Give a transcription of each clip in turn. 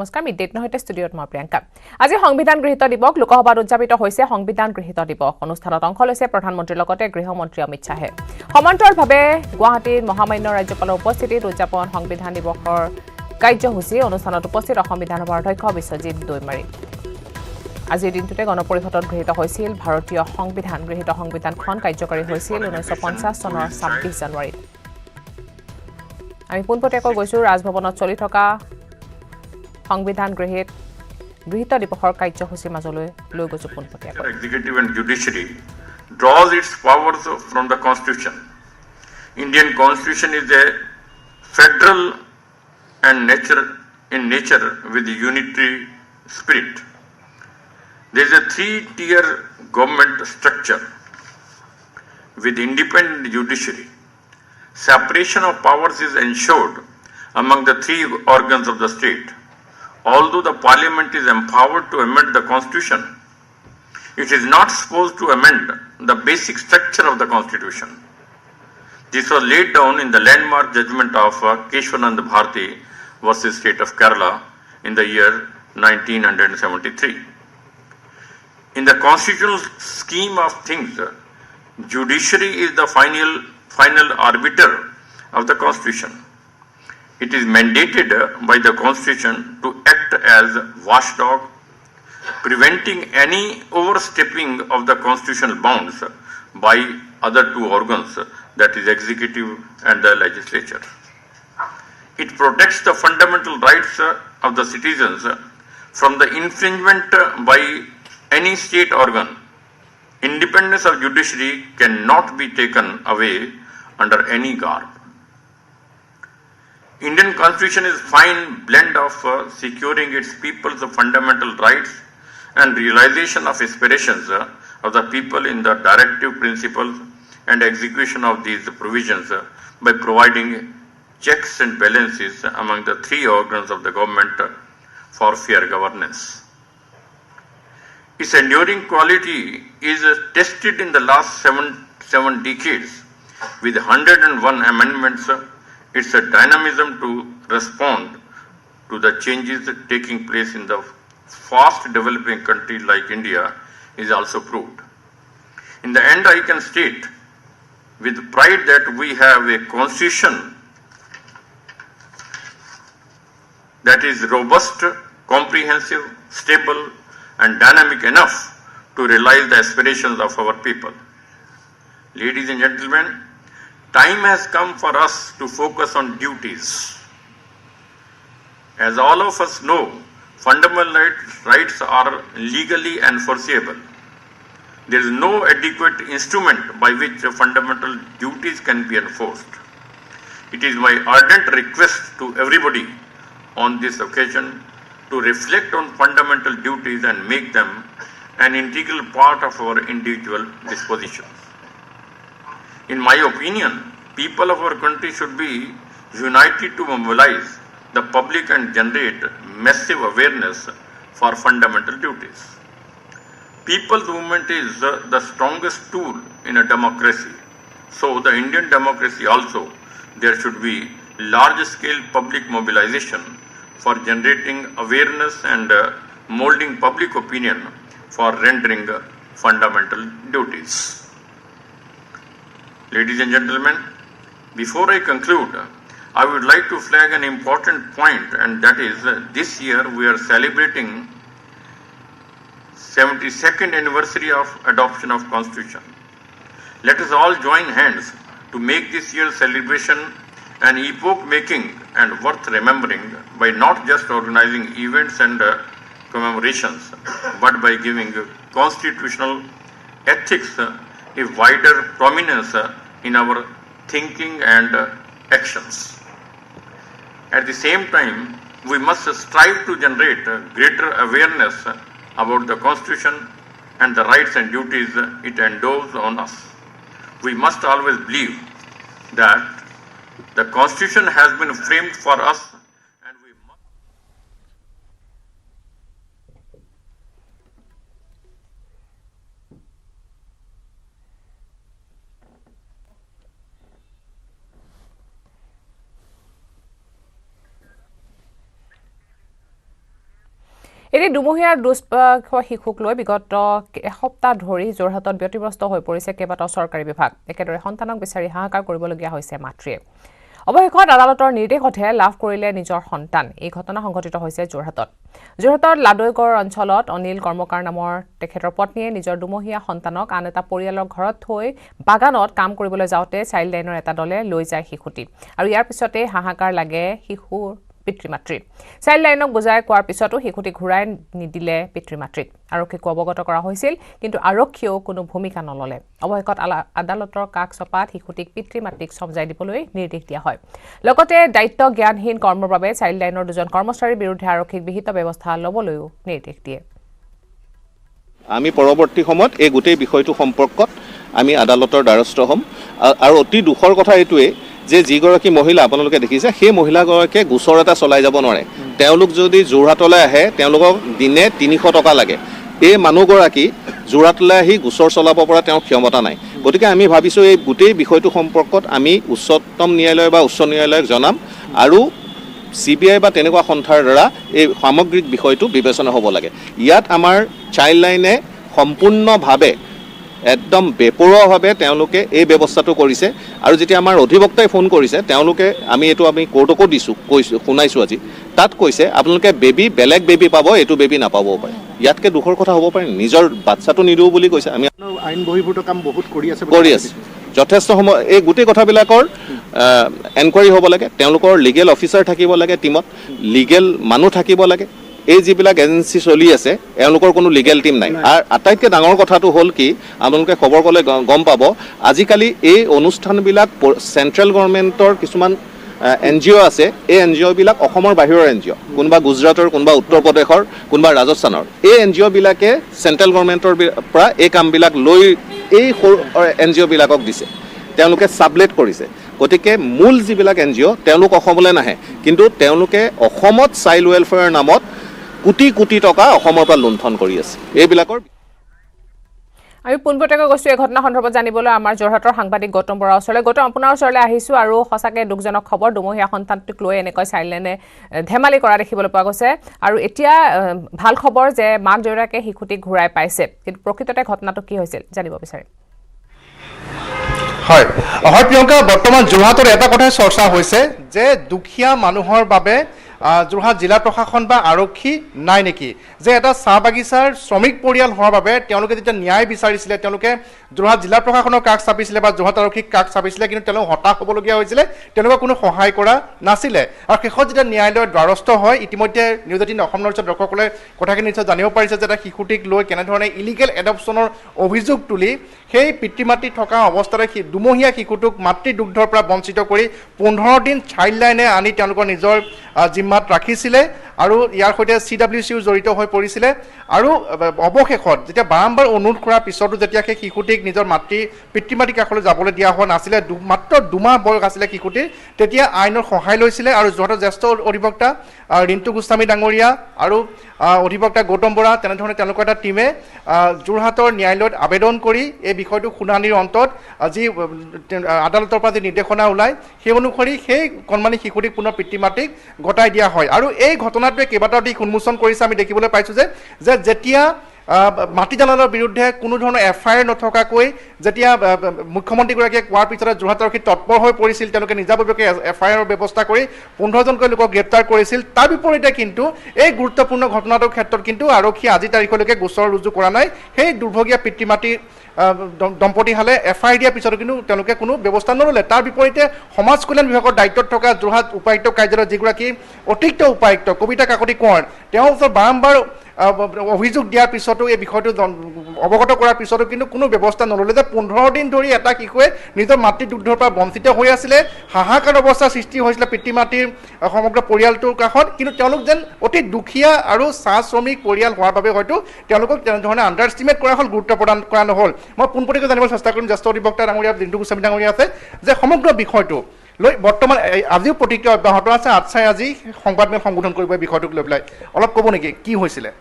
নমস্কাৰ মিডডেট নহতে ষ্টুডিঅত মই প্ৰিয়ংকা আজি সংবিধান গৃহীত দিৱস লোকসভাত উদযাপিত হৈছে সংবিধান গৃহীত দিৱস অনুষ্ঠানত অংশ লৈছে প্ৰধানমন্ত্ৰীৰ লগতে গৃহমন্ত্ৰী অমিত শাহে সমান্তৰালভাৱে গুৱাহাটীৰ মহামান্য ৰাজ্যপালৰ উপস্থিতিত উদযাপন সংবিধান দিৱসৰ কাৰ্যসূচী অনুষ্ঠানত উপস্থিত অসম বিধানসভাৰ অধ্যক্ষ বিশ্বজিৎ দৈমাৰী আজিৰ দিনটোতে গণপৰিষদত গৃহীত হৈছিল ভাৰতীয় সংবিধান গৃহীত সংবিধানখন কাৰ্যকৰী হৈছিল 1950 চনৰ 26 জানুৱাৰীত আমি পোনপটীয়াকৈ গৈছো ৰাজভৱনত চলি থকা সংবিধান গৃহীত দিৱসৰ কাৰ্যসূচীৰ মাজলৈ লৈ গৈছো পোনপটীয়াকৈ Executive and judiciary draws its powers from the constitution. Indian constitution is a federal and in nature with unitary spirit. There is a three-tier government structure with independent judiciary. Separation of powers is ensured among the three organs of the state. Although the parliament is empowered to amend the constitution, it is not supposed to amend the basic structure of the constitution. This was laid down in the landmark judgment of Keshwanand Bharati versus State of Kerala in the year 1973. In the constitutional scheme of things, judiciary is the final arbiter of the constitution. It is mandated by the constitution to act as watchdog, preventing any overstepping of the constitutional bounds by other two organs, that is executive and the legislature. It protects the fundamental rights of the citizens from the infringement by any state organ. Independence of judiciary cannot be taken away under any garb. Indian constitution is a fine blend of securing its people's fundamental rights and realization of aspirations of the people in the directive principles and execution of these provisions by providing checks and balances among the three organs of the government for fair governance. Its enduring quality is tested in the last seven decades with 101 amendments. Its dynamism to respond to the changes taking place in the fast developing country like India is also proved. In the end, I can state with pride that we have a constitution that is robust, comprehensive, stable, and dynamic enough to realize the aspirations of our people. Ladies and gentlemen, time has come for us to focus on duties. As all of us know, fundamental rights are legally enforceable. There is no adequate instrument by which fundamental duties can be enforced. It is my ardent request to everybody on this occasion to reflect on fundamental duties and make them an integral part of our individual dispositions. In my opinion, people of our country should be united to mobilize the public and generate massive awareness for fundamental duties. People's movement is the strongest tool in a democracy. So the Indian democracy also, there should be large-scale public mobilization for generating awareness and molding public opinion for rendering fundamental duties. Ladies and gentlemen, before I conclude, I would like to flag an important point, and that is this year we are celebrating 72nd anniversary of adoption of Constitution. Let us all join hands to make this year's celebration an epoch-making and worth remembering by not just organizing events and commemorations, but by giving constitutional ethics a wider prominence in our thinking and actions. At the same time, we must strive to generate greater awareness about the Constitution and the rights and duties it endows on us. We must always believe that the Constitution has been framed for us and we must এনে দুমহীয়াৰ শিশুক লৈ বিগত এসপ্তাহ ধৰি যোৰহাটত ব্যতিব্যস্ত হৈ পৰিছে কেইবাটাও চৰকাৰী বিভাগ একেদৰে সন্তানক বিচাৰি হাহাকাৰ কৰিবলগীয়া হৈছে মাতৃয়ে অৱশেষত আদালতৰ নিৰ্দেশতহে লাভ কৰিলে নিজৰ সন্তান এই ঘটনা সংঘটিত হৈছে যোৰহাটৰ লাডৈগড় অঞ্চলত অনিল কৰ্মকাৰ নামৰ তেখেতৰ পত্নীয়ে নিজৰ দুমহীয়া সন্তানক আন এটা পৰিয়ালৰ ঘৰত থৈ বাগানত কাম কৰিবলৈ যাওঁতে চাইল্ড লাইনৰ এটা দলে লৈ যায় শিশুটি আৰু ইয়াৰ পিছতে হাহাকাৰ লাগে শিশুৰ পিতৃ-মাতৃ চাইল্ড লাইনক বুজাই কোৱাৰ পিছতো শিশুটি ঘূৰাই নিদিলে পিতৃ-মাতৃক আৰক্ষীক অৱগত কৰা হৈছিল কিন্তু আৰক্ষীয়েও কোনো ভূমিকা নললে অৱশেষত আদালতৰ কাষ চপাত শিশুটিক পিতৃ-মাতৃক সমজাই দিবলৈ নিৰ্দেশ দিয়া হয় লগতে দায়িত্ব জ্ঞানহীন কৰ্মৰ বাবে চাইল্ড লাইনৰ দুজন কৰ্মচাৰীৰ বিৰুদ্ধে আৰক্ষীক বিহিত ব্যৱস্থা ল'বলৈও নিৰ্দেশ দিয়ে আমি পৰৱৰ্তী সময়ত এই গোটেই বিষয়টো সম্পৰ্কত আমি আদালতৰ দ্বাৰস্থ হ'ম আৰু অতি দুখৰ কথা এইটোৱে যে যিগৰাকী মহিলা আপোনালোকে দেখিছে সেই মহিলাগৰাকীয়ে গোচৰ এটা চলাই যাব নোৱাৰে তেওঁলোক যদি যোৰহাটলৈ আহে তেওঁলোকক দিনে 300 টকা লাগে এই মানুহগৰাকী যোৰহাটলৈ আহি গোচৰ চলাব পৰা তেওঁৰ ক্ষমতা নাই গতিকে আমি ভাবিছোঁ এই গোটেই বিষয়টো সম্পৰ্কত আমি উচ্চতম ন্যায়ালয় বা উচ্চ ন্যায়ালয়ক জনাম আৰু CBI বা তেনেকুৱা সন্থাৰ দ্বাৰা এই সামগ্ৰিক বিষয়টো বিবেচনা হ'ব লাগে ইয়াত আমাৰ চাইল্ড লাইনে সম্পূৰ্ণভাৱে একদম বেপৰোৱাভাৱে তেওঁলোকে এই ব্যৱস্থাটো কৰিছে আৰু যেতিয়া আমাৰ অধিবক্তাই ফোন কৰিছে তেওঁলোকে আমি কোৰ্টকো দিছোঁ শুনাইছোঁ আজি তাত কৈছে আপোনালোকে বেবী বেলেগ বেবী পাব এইটো বেবী নাপাবও পাৰে ইয়াতকৈ দুখৰ কথা হ'ব পাৰে নিজৰ বাচ্চাটো নিদিওঁ বুলি কৈছে আমি আইন বহিৰ্ভূত কাম বহুত কৰি আছে যথেষ্ট সময় এই গোটেই কথাবিলাকৰ এনকুৱাৰী হ'ব লাগে তেওঁলোকৰ লিগেল অফিচাৰ থাকিব লাগে টিমত লিগেল মানুহ থাকিব লাগে এই যিবিলাক এজেঞ্চি চলি আছে এওঁলোকৰ কোনো লিগেল টিম নাই আৰু আটাইতকৈ ডাঙৰ কথাটো হ'ল কি আপোনালোকে খবৰ ক'লে গম পাব আজিকালি এই অনুষ্ঠানবিলাক চেণ্ট্ৰেল গভৰ্ণমেণ্টৰ কিছুমান NGO আছে এই NGOবিলাক অসমৰ বাহিৰৰ NGO কোনোবা গুজৰাটৰ কোনোবা উত্তৰ প্ৰদেশৰ কোনোবা ৰাজস্থানৰ এই NGOবিলাকে চেণ্ট্ৰেল গভৰ্ণমেণ্টৰ পৰা এই কামবিলাক লৈ এই NGOবিলাকক দিছে তেওঁলোকে ছাবলেট কৰিছে গতিকে মূল যিবিলাক NGO তেওঁলোক অসমলৈ নাহে কিন্তু তেওঁলোকে অসমত চাইল্ড ৱেলফেয়াৰ নামত কোটি কোটি টকা অসমৰ পৰা লুণ্ঠন কৰি আছে এইবিলাকৰ আমি পোনপটীয়াকৈ গৈছোঁ এই ঘটনা সন্দৰ্ভত জানিবলৈ আমাৰ যোৰহাটৰ সাংবাদিক গৌতম বৰাৰ ওচৰলৈ গৌতম আপোনাৰ ওচৰলৈ আহিছোঁ আৰু সঁচাকৈ দুখজনক খবৰ দুমহীয়া সন্তানটোক লৈ এনেকৈ চাইল্ড লাইনে ধেমালি কৰা দেখিবলৈ পোৱা গৈছে আৰু এতিয়া ভাল খবৰ যে মাক দেউতাকে শিশুটিক ঘূৰাই পাইছে কিন্তু প্ৰকৃততে ঘটনাটো কি হৈছিল জানিব বিচাৰিম হয় প্ৰিয়ংকা বৰ্তমান যোৰহাটৰ এটা কথাই চৰ্চা হৈছে যে দুখীয়া মানুহৰ বাবে যোৰহাট জিলা প্ৰশাসন বা আৰক্ষী নাই নেকি যে এটা চাহ বাগিচাৰ শ্ৰমিক পৰিয়াল হোৱাৰ বাবে তেওঁলোকে যেতিয়া ন্যায় বিচাৰিছিলে তেওঁলোকে যোৰহাট জিলা প্ৰশাসনৰ কাষ চাপিছিলে বা যোৰহাট আৰক্ষীক কাষ চাপিছিলে কিন্তু তেওঁলোক হতাশ হ'বলগীয়া হৈছিলে তেওঁলোকক কোনো সহায় কৰা নাছিলে আৰু শেষত যেতিয়া ন্যায়ালয়ৰ দ্বাৰস্থ হয় ইতিমধ্যে নিউজ 18 অসম নৰ্থৰ দৰ্শকসকলে কথাখিনি নিশ্চয় জানিব পাৰিছে যে এটা শিশুটিক লৈ কেনেধৰণে ইলিগেল এডপশ্যনৰ অভিযোগ তুলি সেই পিতৃ মাতৃ থকা অৱস্থাৰে দুমহীয়া শিশুটোক মাতৃ দুগ্ধৰ পৰা বঞ্চিত কৰি 15 দিন চাইল্ড লাইনে আনি তেওঁলোকৰ নিজৰ জিম্মাত ৰাখিছিলে আৰু ইয়াৰ সৈতে CWCও জড়িত হৈ পৰিছিলে আৰু অৱশেষত যেতিয়া বাৰম্বাৰ অনুৰোধ কৰাৰ পিছতো যেতিয়া সেই শিশুটিক নিজৰ পিতৃ মাতৃ কাষলৈ যাবলৈ দিয়া হোৱা নাছিলে মাত্ৰ 2 মাহ বয়স আছিলে শিশুটিৰ তেতিয়া আইনৰ সহায় লৈছিলে আৰু যোৰহাটৰ জ্যেষ্ঠ অধিবক্তা ৰিণ্টু গোস্বামী ডাঙৰীয়া আৰু অধিবক্তা গৌতম বৰা তেনেধৰণে তেওঁলোকৰ এটা টীমে যোৰহাটৰ ন্যায়ালয়ত আবেদন কৰি এই বিষয়টো শুনানিৰ অন্তত যি আদালতৰ পৰা যি নিৰ্দেশনা ওলায় সেই অনুসৰি সেই কণমানি শিশুটিক পুনৰ পিতৃ মাতৃক গতাই দিয়া হয় আৰু এই ঘটনাটোৱে কেইবাটাও দিশ উন্মোচন কৰিছে আমি দেখিবলৈ পাইছোঁ যে যেতিয়া মাটি দালালৰ বিৰুদ্ধে কোনো ধৰণৰ FIR নথকাকৈ যেতিয়া মুখ্যমন্ত্ৰীগৰাকীয়ে কোৱাৰ পিছতে যোৰহাট আৰক্ষী তৎপৰ হৈ পৰিছিল তেওঁলোকে নিজাববীয়াকৈ FIR ব্যৱস্থা কৰি 15জনকৈ লোকক গ্ৰেপ্তাৰ কৰিছিল তাৰ বিপৰীতে কিন্তু এই গুৰুত্বপূৰ্ণ ঘটনাটোৰ ক্ষেত্ৰত কিন্তু আৰক্ষীয়ে আজি তাৰিখলৈকে গোচৰ ৰুজু কৰা নাই সেই দুৰ্ভগীয়া পিতৃ মাতৃ দম্পতীহালে FIR দিয়াৰ পিছতো কিন্তু তেওঁলোকে কোনো ব্যৱস্থা নল'লে তাৰ বিপৰীতে সমাজ কল্যাণ বিভাগৰ দায়িত্বত থকা যোৰহাট উপায়ুক্ত কাৰ্যালয়ৰ যিগৰাকী অতিৰিক্ত উপায়ুক্ত কবিতা কাকতি কোঁৱৰ তেওঁ বাৰম্বাৰ অভিযোগ দিয়াৰ পিছতো এই বিষয়টো অৱগত কৰাৰ পিছতো কিন্তু কোনো ব্যৱস্থা নল'লে যে 15 দিন ধৰি এটা শিশুৱে নিজৰ মাতৃ দুগ্ধৰ পৰা বঞ্চিত হৈ আছিলে হাহাকাৰ অৱস্থাৰ সৃষ্টি হৈছিলে পিতৃ মাতৃৰ সমগ্ৰ পৰিয়ালটোৰ কাষত কিন্তু তেওঁলোক যেন অতি দুখীয়া আৰু চাহ শ্ৰমিক পৰিয়াল হোৱাৰ বাবে হয়তো তেওঁলোকক তেনেধৰণে আণ্ডাৰ এষ্টিমেট কৰা হ'ল গুৰুত্ব প্ৰদান কৰা নহ'ল মই পোনপটীয়াকৈ জানিবলৈ চেষ্টা কৰিম জ্যেষ্ঠ অধিবক্তা ডাঙৰীয়া ৰিণ্টু গোস্বামী ডাঙৰীয়া আছে যে সমগ্ৰ বিষয়টো লৈ বৰ্তমান আজিও প্ৰতিক্ৰিয়া অব্যাহত আছে আটছাই আজি সংবাদমেল সম্বোধন কৰিব এই বিষয়টোক লৈ পেলাই অলপ ক'ব নেকি কি হৈছিলে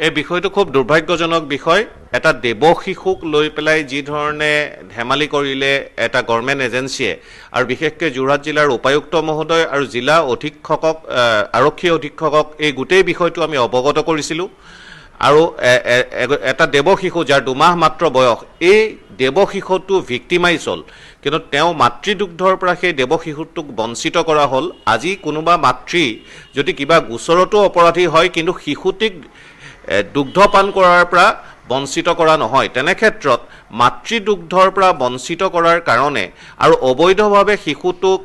এই বিষয়টো খুব দুৰ্ভাগ্যজনক বিষয় এটা দেৱ শিশুক লৈ পেলাই যি ধৰণে ধেমালি কৰিলে এটা গভৰ্ণমেণ্ট এজেন্সিয়ে আৰু বিশেষকৈ যোৰহাট জিলাৰ উপায়ুক্ত মহোদয় আৰু জিলা অধীক্ষকক আৰক্ষী অধীক্ষকক এই গোটেই বিষয়টো আমি অৱগত কৰিছিলোঁ আৰু এটা দেৱ শিশু যাৰ 2 মাহ মাত্ৰ বয়স এই দেৱ শিশুটো ভিক্টিমাইজ হ'ল কিন্তু তেওঁ মাতৃদুগ্ধৰ পৰা সেই দেৱ শিশুটোক বঞ্চিত কৰা হ'ল আজি কোনোবা মাতৃ যদি কিবা গোচৰতো অপৰাধী হয় কিন্তু শিশুটিক দুগ্ধপান কৰাৰ পৰা বঞ্চিত কৰা নহয় তেনে ক্ষেত্ৰত মাতৃদুগ্ধৰ পৰা বঞ্চিত কৰাৰ কাৰণে আৰু অবৈধভাৱে শিশুটোক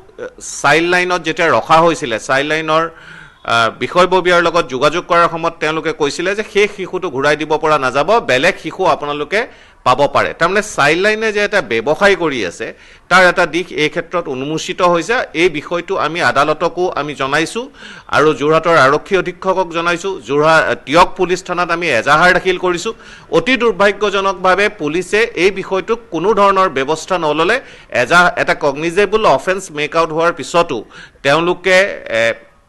চাইল্ড লাইনত যেতিয়া ৰখা হৈছিলে চাইল্ড লাইনৰ বিষয়ববীয়াৰ লগত যোগাযোগ কৰাৰ সময়ত তেওঁলোকে কৈছিলে যে সেই শিশুটো ঘূৰাই দিব পৰা নাযাব বেলেগ শিশু আপোনালোকে পাব পাৰে তাৰমানে চাইল্ড লাইনে যে এটা ব্যৱসায় কৰি আছে তাৰ এটা দিশ এই ক্ষেত্ৰত উন্মোচিত হৈছে এই বিষয়টো আমি আদালতকো আমি জনাইছোঁ আৰু যোৰহাটৰ আৰক্ষী অধীক্ষকক জনাইছোঁ টিয়ক পুলিচ থানাত আমি এজাহাৰ দাখিল কৰিছোঁ অতি দুৰ্ভাগ্যজনকভাৱে পুলিচে এই বিষয়টোক কোনো ধৰণৰ ব্যৱস্থা নল'লে এটা কগনিজেবল অফেন্স মেক আউট হোৱাৰ পিছতো তেওঁলোকে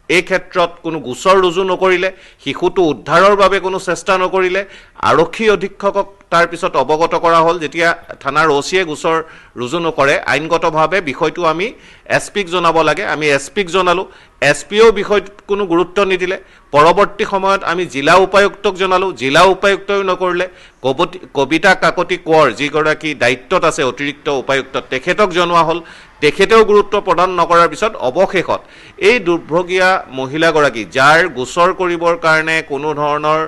এই ক্ষেত্ৰত কোনো গোচৰ ৰুজু নকৰিলে শিশুটো উদ্ধাৰৰ বাবে কোনো চেষ্টা নকৰিলে আৰক্ষী অধীক্ষকক তাৰ পিছত অৱগত কৰা হ'ল যেতিয়া থানাৰ ওচিয়ে গোচৰ ৰুজু নকৰে আইনগতভাৱে বিষয়টো আমি এছপিক জনাব লাগে আমি এছপিক জনালোঁ এছপিও বিষয়টোত কোনো গুৰুত্ব নিদিলে পৰৱৰ্তী সময়ত আমি জিলা উপায়ুক্তক জনালোঁ জিলা উপায়ুক্তই নকৰিলে কবিতা কাকতি কোঁৱৰ যিগৰাকী দায়িত্বত আছে অতিৰিক্ত উপায়ুক্ত তেখেতক জনোৱা হ'ল তেখেতেও গুৰুত্ব প্ৰদান নকৰাৰ পিছত অৱশেষত এই দুৰ্ভগীয়া মহিলাগৰাকী যাৰ গোচৰ কৰিবৰ কাৰণে কোনো ধৰণৰ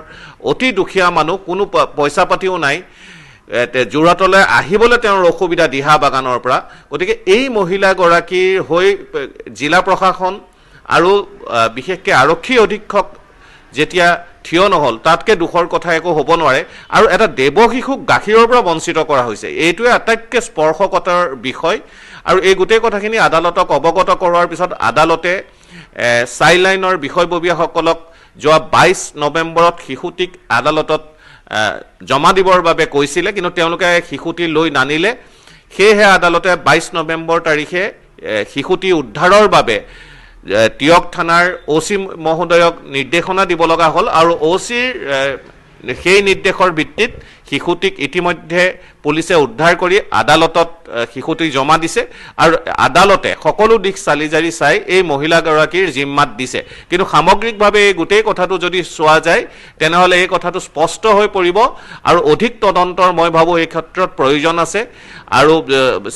অতি দুখীয়া মানুহ কোনো পইচা পাতিও নাই যোৰহাটলৈ আহিবলৈ তেওঁৰ অসুবিধা দিহা বাগানৰ পৰা গতিকে এই মহিলাগৰাকীৰ হৈ জিলা প্ৰশাসন আৰু বিশেষকৈ আৰক্ষী অধীক্ষক যেতিয়া থিয় নহ'ল তাতকৈ দুখৰ কথা একো হ'ব নোৱাৰে আৰু এটা দেৱ শিশুক গাখীৰৰ পৰা বঞ্চিত কৰা হৈছে এইটোৱে আটাইতকৈ স্পৰ্শকাতৰ বিষয় আৰু এই গোটেই কথাখিনি আদালতক অৱগত কৰোৱাৰ পিছত আদালতে চাইল্ড লাইনৰ বিষয়ববীয়াসকলক যোৱা 22 নৱেম্বৰত শিশুটিক আদালতত জমা দিবৰ বাবে কৈছিলে কিন্তু তেওঁলোকে শিশুটি লৈ নানিলে সেয়েহে আদালতে 22 নৱেম্বৰ তাৰিখে শিশুটি উদ্ধাৰৰ বাবে টিয়ক থানাৰ ওচি মহোদয়ক নিৰ্দেশনা দিব লগা হ'ল আৰু ওচিৰ সেই নিৰ্দেশৰ ভিত্তিত শিশুটিক ইতিমধ্যে পুলিচে উদ্ধাৰ কৰি আদালতত শিশুটিক জমা দিছে আৰু আদালতে সকলো দিশ চালি জাৰি চাই এই মহিলাগৰাকীৰ জিম্মাত দিছে কিন্তু সামগ্ৰিকভাৱে এই গোটেই কথাটো যদি চোৱা যায় তেনেহ'লে এই কথাটো স্পষ্ট হৈ পৰিব আৰু অধিক তদন্তৰ মই ভাবোঁ এই ক্ষেত্ৰত প্ৰয়োজন আছে আৰু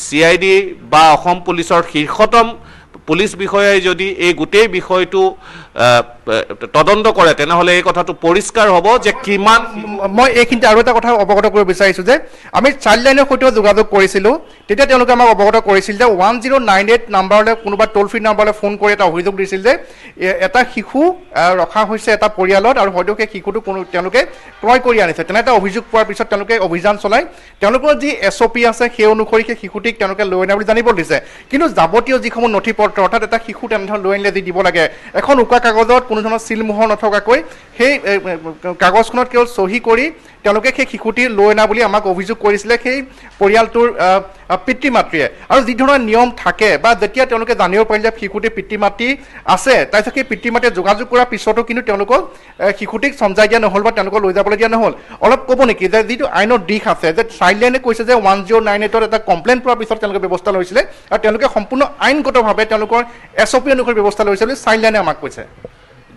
CID বা অসম পুলিচৰ শীৰ্ষতম পুলিচ বিষয়াই যদি এই গোটেই বিষয়টো তদন্ত কৰে তেনেহ'লে এই কথাটো পৰিষ্কাৰ হ'ব যে কিমান মই এইখিনিতে আৰু এটা কথা অৱগত কৰিব বিচাৰিছোঁ যে আমি চাইল্ড লাইনৰ সৈতেও যোগাযোগ কৰিছিলোঁ তেতিয়া তেওঁলোকে আমাক অৱগত কৰিছিল যে 1098 নাম্বাৰলৈ কোনোবা টোল ফ্ৰী নাম্বাৰলৈ ফোন কৰি এটা অভিযোগ দিছিল যে এটা শিশু ৰখা হৈছে এটা পৰিয়ালত আৰু হয়তো সেই শিশুটো তেওঁলোকে ক্ৰয় কৰি আনিছে তেনে এটা অভিযোগ পোৱাৰ পিছত তেওঁলোকে অভিযান চলায় তেওঁলোকৰ যি SOP আছে সেই অনুসৰি সেই শিশুটিক তেওঁলোকে লৈ আনে বুলি জানিব দিছে কিন্তু যাৱতীয় যিসমূহ নথি পত্ৰ অৰ্থাৎ এটা শিশু তেনেধৰণে লৈ আনিলে যি দিব লাগে এখন উকা কাগজত কোনো ধৰণৰ চিলমোহৰ নথকাকৈ সেই কাগজখনত কেৱল চহী কৰি তেওঁলোকে সেই শিশুটি লৈ অনা বুলি আমাক অভিযোগ কৰিছিলে সেই পৰিয়ালটোৰ পিতৃ মাতৃয়ে আৰু যি ধৰণৰ নিয়ম থাকে বা যেতিয়া তেওঁলোকে জানিব পাৰিলে শিশুটিৰ পিতৃ মাতৃ আছে তাৰপিছত সেই পিতৃ মাতৃয়ে যোগাযোগ কৰাৰ পিছতো কিন্তু তেওঁলোকক শিশুটিক চমজাই দিয়া নহ'ল বা তেওঁলোকক লৈ যাবলৈ দিয়া নহ'ল অলপ ক'ব নেকি যে যিটো আইনৰ দিশ আছে যে চাইল্ড লাইনে কৈছে যে 1098ত এটা কমপ্লেইন পোৱাৰ পিছত তেওঁলোকে ব্যৱস্থা লৈছিলে আৰু তেওঁলোকে সম্পূৰ্ণ আইনগতভাৱে তেওঁলোকৰ SOP অনুসৰি ব্যৱস্থা লৈছে বুলি চাইল্ড লাইনে আমাক কৈছে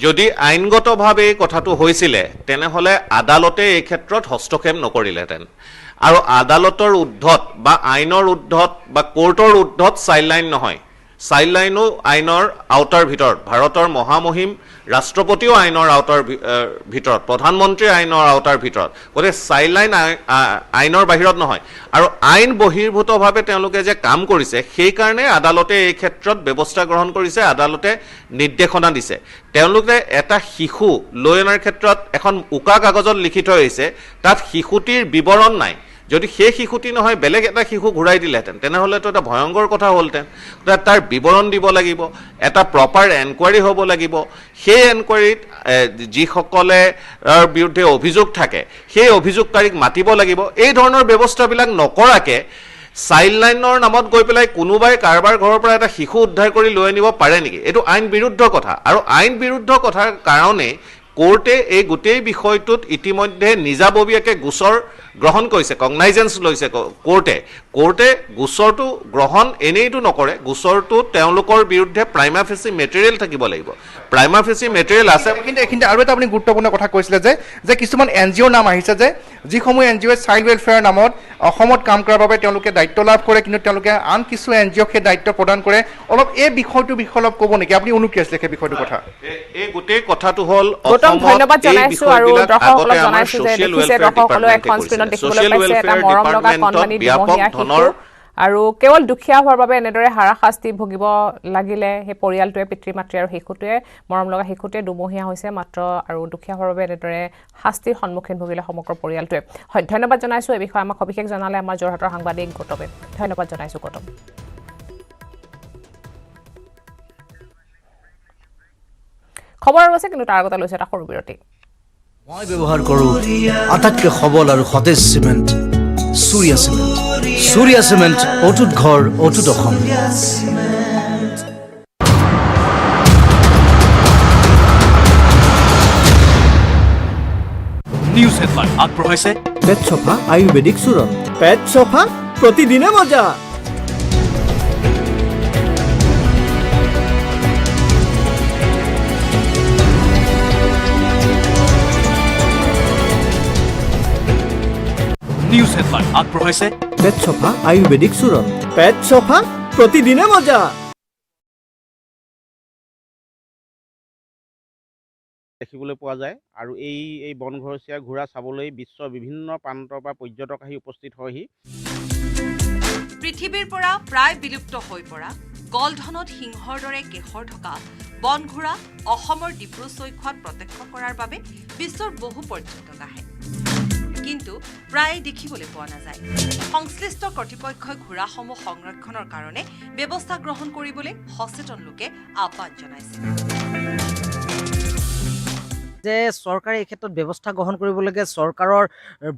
যদি আইনগতভাৱে কথাটো হৈছিলে তেনেহ'লে আদালতে এই ক্ষেত্ৰত হস্তক্ষেপ নকৰিলেহেঁতেন আৰু আদালতৰ ঊৰ্ধত বা আইনৰ ঊৰ্ধত বা কোৰ্টৰ ঊৰ্ধত চাইল্ড লাইন নহয় চাইল্ড লাইনো আইনৰ আওতাৰ ভিতৰত ভাৰতৰ মহামহিম ৰাষ্ট্ৰপতিও আইনৰ আওতাৰ ভিতৰত প্ৰধানমন্ত্ৰী আইনৰ আওতাৰ ভিতৰত গতিকে চাইল্ড লাইন আইনৰ বাহিৰত নহয় আৰু আইন বহিৰ্ভূতভাৱে তেওঁলোকে যে কাম কৰিছে সেইকাৰণে আদালতে এই ক্ষেত্ৰত ব্যৱস্থা গ্ৰহণ কৰিছে আদালতে নিৰ্দেশনা দিছে তেওঁলোকে এটা শিশু লৈ অনাৰ ক্ষেত্ৰত এখন উকা কাগজত লিখি থৈ আহিছে তাত শিশুটিৰ বিৱৰণ নাই যদি সেই শিশুটি নহয় বেলেগ এটা শিশু ঘূৰাই দিলেহেঁতেন তেনেহ'লেতো এটা ভয়ংকৰ কথা হ'লহেঁতেন তাৰ বিৱৰণ দিব লাগিব এটা প্ৰপাৰ এনকুৱাৰী হ'ব লাগিব সেই এনকুৱাৰীত যিসকলে বিৰুদ্ধে অভিযোগ থাকে সেই অভিযোগকাৰীক মাতিব লাগিব এই ধৰণৰ ব্যৱস্থাবিলাক নকৰাকৈ চাইল্ড লাইনৰ নামত গৈ পেলাই কোনোবাই কাৰোবাৰ ঘৰৰ পৰা এটা শিশু উদ্ধাৰ কৰি লৈ আনিব পাৰে নেকি এইটো আইন বিৰুদ্ধ কথা আৰু আইন বিৰুদ্ধ কথাৰ কাৰণে কোৰ্টে এই গোটেই বিষয়টোত ইতিমধ্যে নিজাববীয়াকৈ গোচৰ গ্ৰহণ কৰিছে, কগনাইজেঞ্চ লৈছে কোৰ্টে গোচৰটো গ্ৰহণ এনেইতো নকৰে, গোচৰটো তেওঁলোকৰ বিৰুদ্ধে প্ৰাইমা ফেচি মেটেৰিয়েল থাকিব লাগিব, প্ৰাইমা ফেচি মেটেৰিয়েল আছে। কিন্তু এইখিনিতে আৰু এটা আপুনি গুৰুত্বপূৰ্ণ কথা কৈছিলে যে কিছুমান NGOৰ নাম আহিছে, যে যিসমূহ NGOয়ে চাইল্ড ৱেলফেয়াৰ নামত অসমত কাম কৰাৰ বাবে তেওঁলোকে দায়িত্ব লাভ কৰে, কিন্তু তেওঁলোকে আন কিছু NGOক সেই দায়িত্ব প্ৰদান কৰে। অলপ এই বিষয়টোৰ বিষয়ে অলপ ক'ব নেকি? আপুনি অনুকি আছিলে সেই বিষয়টোৰ কথা। এই গোটেই কথাটো হ'ল ধন্যবাদ জনাইছো আৰু দৰ্শকসকলক জনাইছো যে দেখিছে দৰ্শকসকলে এখন স্ক্ৰীণত দেখিবলৈ পাইছে এটা মৰম লগা কণমানি দুমহীয়া শিশু, আৰু কেৱল দুখীয়া হোৱাৰ বাবে এনেদৰে হাৰাশাস্তি ভুগিব লাগিলে সেই পৰিয়ালটোৱে, পিতৃ মাতৃ আৰু শিশুটোৱে, মৰম লগা শিশুটোৱে দুমহীয়া হৈছে মাত্ৰ, আৰু দুখীয়া হোৱাৰ বাবে এনেদৰে শাস্তিৰ সন্মুখীন ভুগিলে সমগ্ৰ পৰিয়ালটোৱে। হয়, ধন্যবাদ জনাইছো। এই বিষয়ে আমাক সবিশেষ জনালে আমাৰ যোৰহাটৰ সাংবাদিক গৌতমে। ধন্যবাদ জনাইছো গৌতম। খবৰ আৰু আছে, কিন্তু তাৰ আগতে লৈছে এটা সৰু বিৰতি। মই ব্যৱহাৰ কৰোঁ আটাইতকৈ সবল আৰু সতেজ cement, Surya cement. Surya cement, অটুট ঘৰ, অটুট অসম। নিউজ হেডলাইন আগবঢ়াইছে পেট চফা আয়ুৰ্বেদিক চূৰণ। পেট চফা, প্ৰতিদিনে মজা। নিউজ হেডলাইন আগবঢ়াইছে পেট চফা আয়ুৰ্বেদিক চূৰণ। পেট চফা, প্ৰতিদিনে মজা। দেখিবলৈ পোৱা যায়, আৰু এই বনঘৰচীয়া ঘোঁৰা চাবলৈ বিশ্বৰ বিভিন্ন প্ৰান্তৰ পৰা পৰ্যটক আহি উপস্থিত হয়হি। পৃথিৱীৰ পৰা প্ৰায় বিলুপ্ত হৈ পৰা গলধনত সিংহৰ দৰে কেশৰ থকা বনঘোঁৰা অসমৰ ডিব্ৰু চৈখোৱাত প্ৰত্যক্ষ কৰাৰ বাবে বিশ্বৰ বহু পৰ্যটক আহে, কিন্তু প্ৰায় দেখিবলৈ পোৱা নাযায়। সংশ্লিষ্ট কৰ্তৃপক্ষই ঘোঁৰাসমূহ সংৰক্ষণৰ কাৰণে ব্যৱস্থা গ্ৰহণ কৰিবলৈ সচেতন লোকে আহ্বান জনাইছে। যে চৰকাৰে এই ক্ষেত্ৰত ব্যৱস্থা গ্ৰহণ কৰিব লাগে। চৰকাৰৰ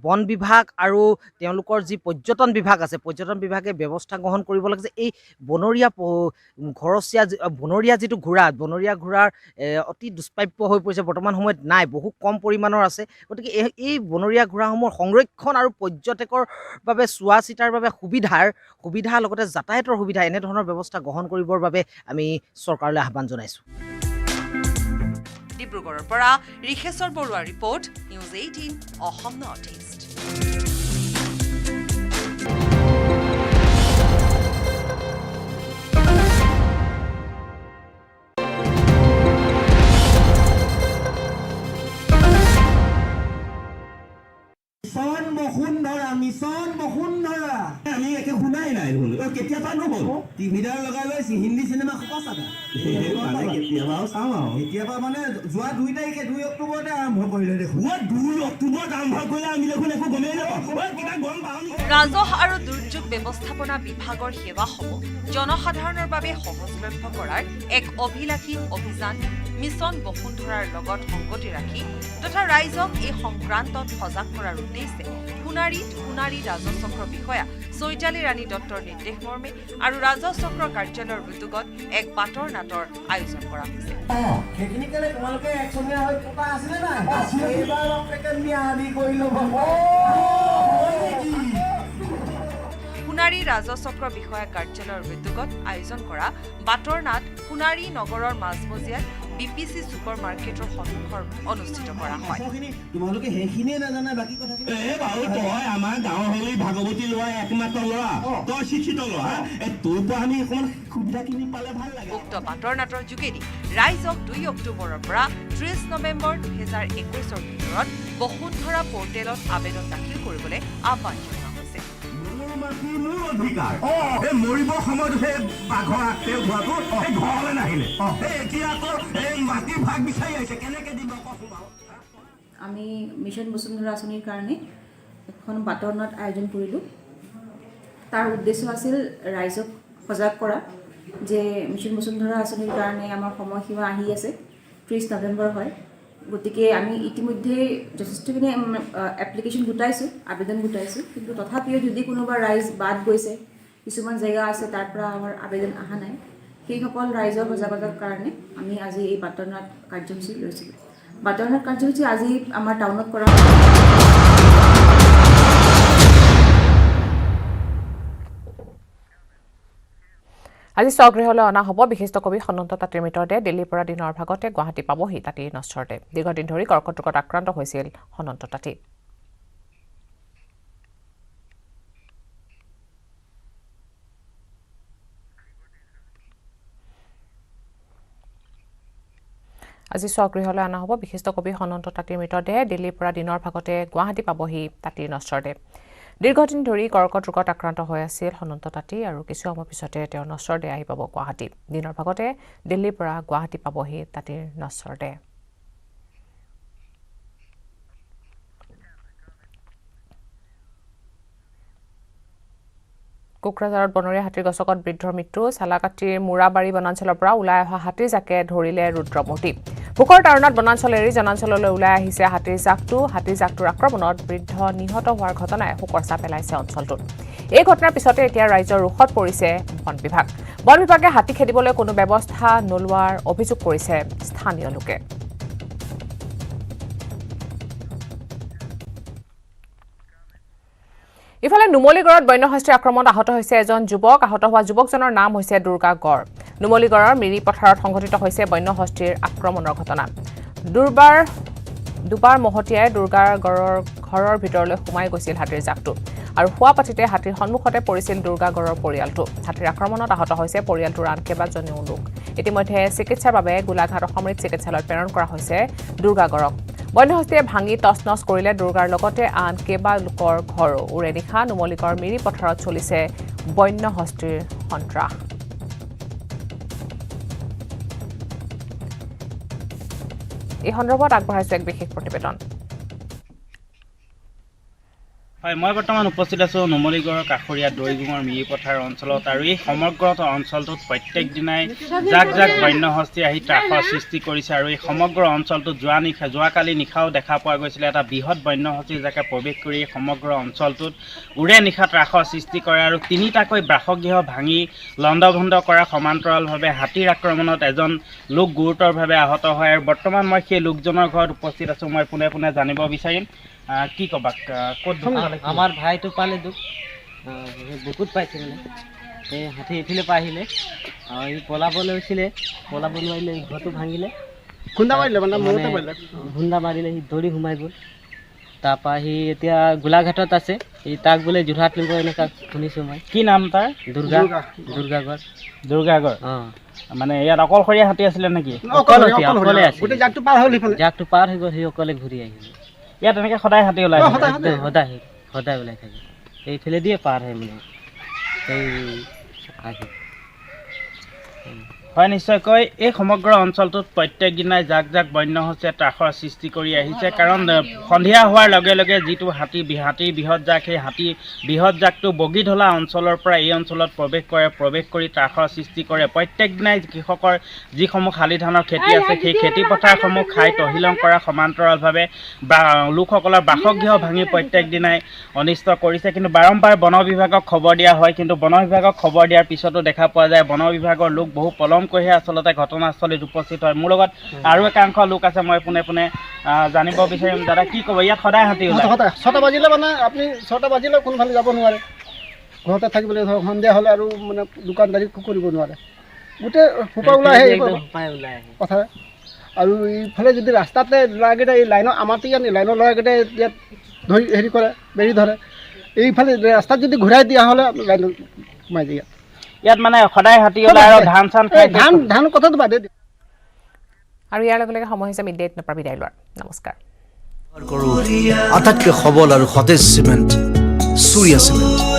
বন বিভাগ আৰু তেওঁলোকৰ যি পৰ্যটন বিভাগ আছে, পৰ্যটন বিভাগে ব্যৱস্থা গ্ৰহণ কৰিব লাগে যে এই বনৰীয়া যিটো ঘোঁৰা, বনৰীয়া ঘোঁৰাৰ অতি দুষ্প্ৰাপ্য হৈ পৰিছে, বৰ্তমান সময়ত নাই, বহু কম পৰিমাণৰ আছে। গতিকে এই বনৰীয়া ঘোঁৰাসমূহৰ সংৰক্ষণ আৰু পৰ্যটকৰ বাবে চোৱা চিতাৰ বাবে সুবিধা লগতে যাতায়াতৰ সুবিধা এনেধৰণৰ ব্যৱস্থা গ্ৰহণ কৰিবৰ বাবে আমি চৰকাৰলৈ আহ্বান জনাইছোঁ। ডিব্ৰুগড়ৰ পৰা ঋষেশ্বৰ বৰুৱাৰ report, news 18 Assam north east. Mission Basundhara আমি একে শুনাই নাই দেখোন। কেতিয়াবা নহ'ল টিভিডাল লগাই লৈ হিন্দী চিনেমা খোপা চাবা, কেতিয়াবাও চাওঁ আৰু কেতিয়াবা মানে যোৱা 2 তাৰিখে 2 অক্টোবৰতে আৰম্ভ কৰিলে দেখোন। 2 অক্টোবৰত আৰম্ভ কৰিলে আমি দেখোন একো গমেই নাপাওঁ। ৰাজহ আৰু দুৰ্যোগ ব্যৱস্থাপনা বিভাগৰ সেৱাসমূহ জনসাধাৰণৰ বাবে সহজলভ্য কৰাৰ এক অভিলাষী অভিযান মিছন বসুন্ধৰাৰ লগত সংগতি ৰাখি তথা ৰাইজক এই সংক্ৰান্তত সজাগ কৰাৰ উদ্দেশ্যে সোণাৰী ৰাজহ চক্ৰ বিষয়া চৈতালী ৰাণী দত্তৰ নিৰ্দেশ মৰ্মে আৰু ৰাজহ চক্ৰৰ কাৰ্যালয়ৰ উদ্যোগত এক বাটৰ নাটৰ আয়োজন কৰা হৈছে। সোণাৰী ৰাজহ চক্ৰ বিষয়া কাৰ্যালয়ৰ উদ্যোগত আয়োজন কৰা বাটৰ নাট সোণাৰী নগৰৰ মাজমজিয়াত BPC ছুপাৰ মাৰ্কেটৰ সন্মুখত অনুষ্ঠিত কৰা হয়। তোমালোকে সেইখিনিয়ে নাজানা, বাকী কথা তই আমাৰ গাঁৱৰ হলি ভাগৱতী ল'ৰা একমাত্ৰ ল'ৰা, তই শিক্ষিত ল'ৰা, তোৰ পৰা আমি অকণমান সুবিধাখিনি পালে ভাল লাগে। উক্ত বাটৰ নাটৰ যোগেদি ৰাইজক 2 অক্টোবৰৰ পৰা 30 নৱেম্বৰ 2021ৰ ভিতৰত বসুন্ধৰা পৰ্টেলত আবেদন দাখিল কৰিবলৈ আহ্বান জনোৱা হৈছে। মোৰ অধিকাৰ মৰিবৰ সময়ত সেই বাঘৰ আগতে হোৱাটো ঘৰলৈ নাহিলে, এতিয়া আকৌ এই মাটি ভাগ বিচাৰি আহিছে, কেনেকে দিব কচোন বাৰু। আমি মিছন বসুন্ধৰা আঁচনিৰ কাৰণে এখন বাটৰ নাট আয়োজন কৰিলোঁ। তাৰ উদ্দেশ্য আছিল ৰাইজক সজাগ কৰা যে মিছন বসুন্ধৰা আঁচনিৰ কাৰণে আমাৰ সময়সীমা আহি আছে, 30 নৱেম্বৰ হয়। গতিকে আমি ইতিমধ্যে যথেষ্টখিনি এপ্লিকেশ্যন গোটাইছোঁ, আবেদন গোটাইছোঁ, কিন্তু তথাপিও যদি কোনোবা ৰাইজ বাদ গৈছে, কিছুমান জেগা আছে তাৰ পৰা আমাৰ আবেদন অহা নাই, সেইসকল ৰাইজৰ সজাগতাৰ কাৰণে আমি আজি এই বাটৰ নাট কাৰ্যসূচী লৈছিলোঁ। বাটাৰনাট কাৰ্যসূচী আজি আমাৰ টাউনত কৰা আজি স্বগৃহলৈ অনা হ'ব বিশিষ্ট কবি সনন্ত তাঁতীৰ মৃতদেহ দিল্লীৰ পৰা দিনৰ ভাগতে গুৱাহাটী পাবহি তাঁতীৰ নশ্বৰদেহ দীৰ্ঘদিন ধৰি কৰ্কট ৰোগত আক্ৰান্ত হৈছিল সনন্ত তাঁতী আজি স্বগৃহলৈ অনা হ'ব বিশিষ্ট কবি সনন্ত তাঁতীৰ মৃতদেহ দিল্লীৰ পৰা দিনৰ ভাগতে গুৱাহাটী পাবহি তাঁতীৰ নশ্বৰদেহ দীৰ্ঘদিন ধৰি কৰ্কট ৰোগত আক্ৰান্ত হৈ আছিল সনন্ত তাঁতী আৰু কিছু সময় পিছতে তেওঁৰ নশ্বৰদেহ আহি পাব গুৱাহাটী দিনৰ ভাগতে দিল্লীৰ পৰা গুৱাহাটী পাবহি তাঁতীৰ নশ্বৰদেহ কোকৰাঝাৰত বনৰীয়া হাতীৰ গছকত বৃদ্ধৰ মৃত্যু চালাকাটিৰ মুৰাবাৰী বনাঞ্চলৰ পৰা ওলাই অহা হাতীৰ জাকে ধৰিলে ৰুদ্ৰমূৰ্তি ভোকৰ তাৰণাত বনাঞ্চল এৰি জনাঞ্চললৈ ওলাই আহিছে হাতীৰ জাকটোৰ আক্ৰমণত বৃদ্ধ নিহত হোৱাৰ ঘটনাই শোকৰ ছাপ পেলাইছে অঞ্চলটোত এই ঘটনাৰ পিছতে এতিয়া ৰাইজৰ ৰোষত পৰিছে বন বিভাগে হাতী খেদিবলৈ কোনো ব্যৱস্থা নোলোৱাৰ অভিযোগ কৰিছে স্থানীয় লোকে ইফালে নুমলীগড়ত বন্যহস্তীৰ আক্ৰমণত আহত হৈছে এজন যুৱক আহত হোৱা যুৱকজনৰ নাম হৈছে দুৰ্গা গড় নুমলীগড়ৰ মিৰি পথাৰত সংঘটিত হৈছে বন্যহস্তীৰ আক্ৰমণৰ ঘটনা দুবাৰ মহতিয়াই দুৰ্গা গড়ৰ ঘৰৰ ভিতৰলৈ সোমাই গৈছিল হাতীৰ জাকটো আৰু শোৱা পাতিতে হাতীৰ সন্মুখতে পৰিছিল দুৰ্গা গড়ৰ পৰিয়ালটো হাতীৰ আক্ৰমণত আহত হৈছে পৰিয়ালটোৰ আন কেইবাজনেও লোক ইতিমধ্যে চিকিৎসাৰ বাবে গোলাঘাট অসামৰিক চিকিৎসালয়ত প্ৰেৰণ কৰা হৈছে দুৰ্গা গড়ক বন্যহস্তীয়ে ভাঙি তছনছ কৰিলে দুৰ্গাৰ লগতে আন কেইবা লোকৰ ঘৰো উৰে নিশা নুমলীগড় মিৰি পথাৰত চলিছে বন্যহস্তীৰ সন্ত্ৰাস এই সন্দৰ্ভত আগবঢ়াইছো এক বিশেষ প্ৰতিবেদন হয় মই বৰ্তমান উপস্থিত আছোঁ নুমলীগড়ৰ কাষৰীয়া দৈগুঙৰ মিৰিপথাৰ অঞ্চলত আৰু এই সমগ্ৰ অঞ্চলটোত প্ৰত্যেক দিনাই জাক বন্যহস্তী আহি ত্ৰাসৰ সৃষ্টি কৰিছে আৰু এই সমগ্ৰ অঞ্চলটোত যোৱাকালি নিশাও দেখা পোৱা গৈছিলে এটা বৃহৎ বন্যহস্তী যাকে প্ৰৱেশ কৰি এই সমগ্ৰ অঞ্চলটোত উৰে নিশা ত্ৰাসৰ সৃষ্টি কৰে আৰু তিনিটাকৈ বাসগৃহ ভাঙি লণ্ডভণ্ড কৰা সমান্তৰালভাৱে হাতীৰ আক্ৰমণত এজন লোক গুৰুতৰভাৱে আহত হয় আৰু বৰ্তমান মই সেই লোকজনৰ ঘৰত উপস্থিত আছোঁ মই পোনে জানিব বিচাৰিম কি ক'বা ক'ত আমাৰ ভাইটো পালে দুখ বুকুত পাইছে মানে এই হাতী এইফালে পৰা আহিলে আৰু এই পলাব লৈছিলে পলাব নোৱাৰিলে ঘৰটো ভাঙিলে খুন্দা মাৰিলে সি দৌৰি সোমাই গ'ল তাৰপৰা সি এতিয়া গোলাঘাটত আছে এই তাক বোলে যোৰহাট নিব এনেকুৱা শুনিছোঁ মই কি নাম তাৰ দুৰ্গাগড় অঁ মানে ইয়াত অকলশৰীয়া হাতী আছিলে নেকি অকলে আছিল জাকটো পাৰ হৈ গ'ল সি অকলে ঘূৰি আহিলে ইয়াত এনেকৈ সদায় হাতী ওলাই সদায় ওলাই থাকে এইফালে দিয়ে পাৰ হয় মানে এই আহি হয় নিশ্চয়কৈ এই সমগ্ৰ অঞ্চলটোত প্ৰত্যেক দিনাই জাক বন্যহস্তীয়ে ত্ৰাসৰ সৃষ্টি কৰি আহিছে কাৰণ সন্ধিয়া হোৱাৰ লগে লগে যিটো হাতীৰ বৃহৎ জাক সেই বৃহৎ জাকটো বগীধলা অঞ্চলৰ পৰা এই অঞ্চলত প্ৰৱেশ কৰি ত্ৰাসৰ সৃষ্টি কৰে প্ৰত্যেক দিনাই কৃষকৰ যিসমূহ শালি ধানৰ খেতি আছে সেই খেতি পথাৰসমূহ খাই তহিলং কৰা সমান্তৰালভাৱে লোকসকলৰ বাসগৃহ ভাঙি প্ৰত্যেক দিনাই অনিষ্ট কৰিছে কিন্তু বাৰম্বাৰ বন বিভাগক খবৰ দিয়া হয় কিন্তু বন বিভাগক খবৰ দিয়াৰ পিছতো দেখা পোৱা যায় বন বিভাগৰ লোক বহু পলমকৈহে আচলতে ঘটনাস্থলীত উপস্থিত হয় মোৰ লগত আৰু একাংশ লোক আছে মই পোনে জানিব বিচাৰিম দাদা কি ক'ব ইয়াত সদায় হাতী ওলাই 6টা বাজিলে মানে আপুনি 6টা বাজিলে কোনোফালে যাব নোৱাৰে ঘৰতে থাকিবলৈ ধৰক সন্ধিয়া হ'লে আৰু মানে দোকানদাৰী কৰিব নোৱাৰে গোটেই সোপা ওলাই আহে কথা আৰু এইফালে যদি ৰাস্তাতে ল'ৰাকেইটা এই লাইনৰ আমাৰতো ইয়াত লাইনৰ ল'ৰাকেইটাই ইয়াত ধৰি হেৰি কৰে বেৰি ধৰে এইফালে ৰাস্তাত যদি ঘূৰাই দিয়া হ'লে লাইনত সোমাই যায় ইয়াত মানে সদায় হাতী ওলাই আৰু ধান কথাটো বাদে আৰু ইয়াৰ লগে লগে সময় হৈছে মিড ডে নেপাৰ বিদায় লোৱাৰ নমস্কাৰ আটাইতকৈ সবল আৰু সতেজ চিমেণ্ট সূৰ্যা চিমেণ্ট